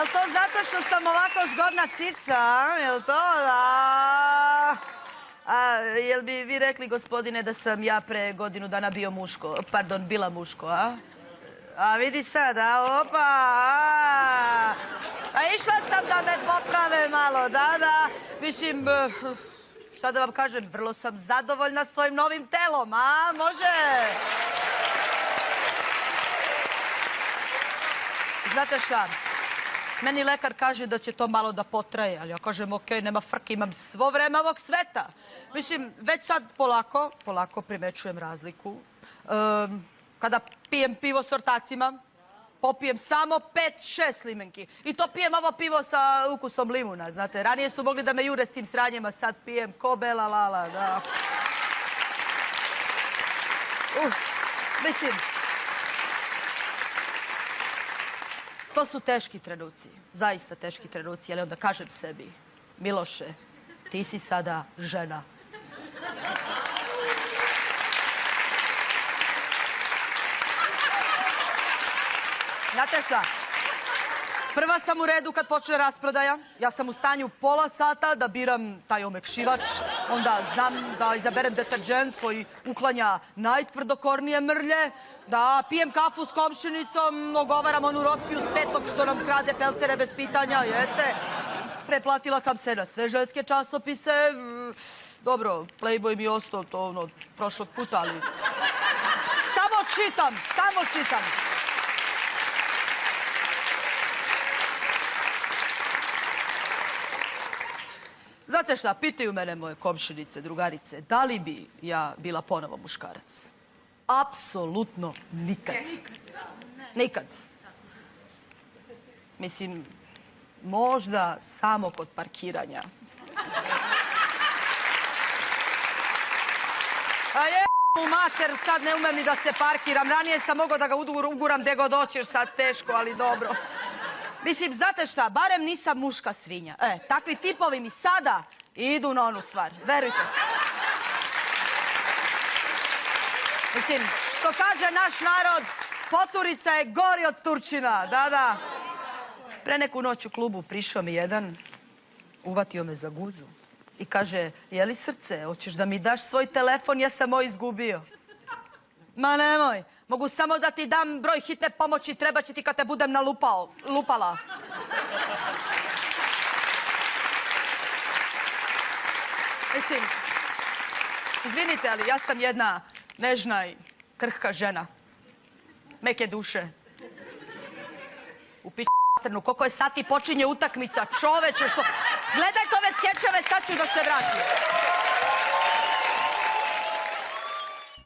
Jel to zato što sam ovako zgodna cica, a? Jel to? Da. Jel bi vi rekli, gospodine, da sam ja pre godinu dana bila muško, a? A vidi sad, a, opa, a išla sam da me poprave malo, da. Mislim, šta da vam kažem, vrlo sam zadovoljna svojim novim telom, a? Može? Znate šta? Meni lekar kaže da će to malo da potraje, ali ja kažem, okej, nema frke, imam svo vreme ovog sveta. Mislim, već sad polako primećujem razliku. Kada pijem pivo s ortacima, popijem samo 5-6 limenki. I to pijem ovo pivo sa ukusom limuna, znate. Ranije su mogli da me jure s tim sranjima, sad pijem ko bela lala, da. Mislim, to su teški trenuci, zaista teški trenuci, ali onda kažem sebi, Miloše, ti si sada žena. Znate šta? Prva sam u redu kad počne rasprodaja. Ja sam u stanju pola sata da biram taj omekšivač. Onda znam da izaberem deterđent koji uklanja najtvrdokornije mrlje. Da pijem kafu s komšinicom, ogovaram onu Rospiju s petog što nam krade pelcere bez pitanja, jeste. Preplatila sam se na sve ženske časopise. Dobro, Playboy mi je ostao to od prošlog puta, ali... Samo čitam. Znate šta, pitaju mene moje komšinice, drugarice, da li bi ja bila ponovo muškarac? Apsolutno nikad. Nikad. Mislim, možda samo kod parkiranja. A je u mater, sad ne umem ni da se parkiram. Ranije sam mogao da ga uguram gde god hoćeš, sad teško, ali dobro. Mislim, znate šta, barem nisam muška svinja. Takvi tipovi mi sada idu na onu stvar, verujte. Mislim, što kaže naš narod, poturica je gori od Turčina, da. Pre neku noć u klubu prišao mi jedan, uvatio me za guzu i kaže, je li srce, hoćeš da mi daš svoj telefon, ja sam moj izgubio. Ma nemoj, mogu samo da ti dam broj hitne pomoći, treba će ti kad te budem lupala. Mislim, izvinite, ali ja sam jedna nežna i krhka žena. Meke duše. U p***trnu, koliko je sati počinje utakmica, čoveče, što... Gledajte ove skečeve, sad ću da se vratim.